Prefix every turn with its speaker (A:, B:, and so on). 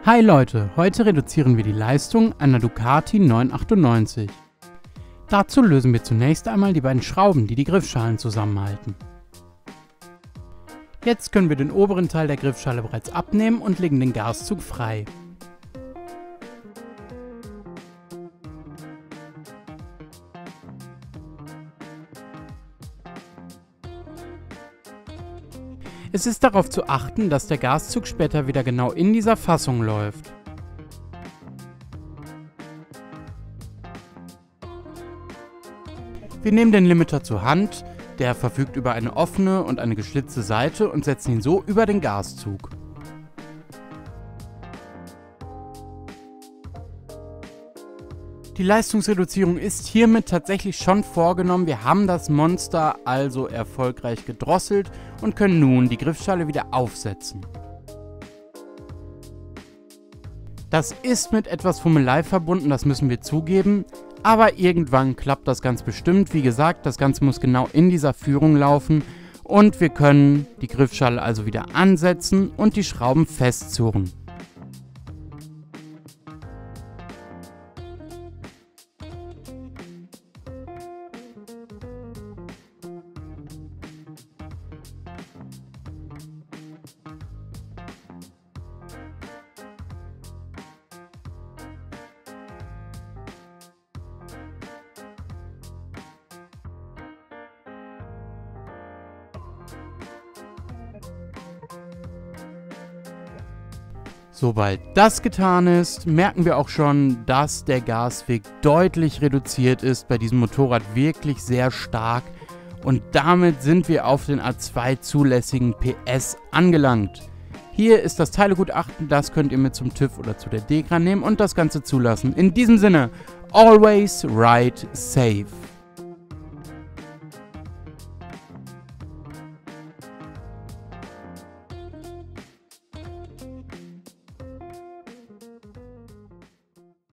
A: Hi Leute, heute reduzieren wir die Leistung einer Ducati 998. Dazu lösen wir zunächst einmal die beiden Schrauben, die die Griffschalen zusammenhalten. Jetzt können wir den oberen Teil der Griffschale bereits abnehmen und legen den Gaszug frei. Es ist darauf zu achten, dass der Gaszug später wieder genau in dieser Fassung läuft. Wir nehmen den Limiter zur Hand, der verfügt über eine offene und eine geschlitzte Seite und setzen ihn so über den Gaszug. Die Leistungsreduzierung ist hiermit tatsächlich schon vorgenommen. Wir haben das Monster also erfolgreich gedrosselt und können nun die Griffschale wieder aufsetzen. Das ist mit etwas Fummelei verbunden, das müssen wir zugeben, aber irgendwann klappt das ganz bestimmt. Wie gesagt, das Ganze muss genau in dieser Führung laufen und wir können die Griffschale also wieder ansetzen und die Schrauben festzurren. Sobald das getan ist, merken wir auch schon, dass der Gasweg deutlich reduziert ist, bei diesem Motorrad wirklich sehr stark, und damit sind wir auf den A2 zulässigen PS angelangt. Hier ist das Teilegutachten, das könnt ihr mit zum TÜV oder zu der DEKRA nehmen und das Ganze zulassen. In diesem Sinne, always ride safe.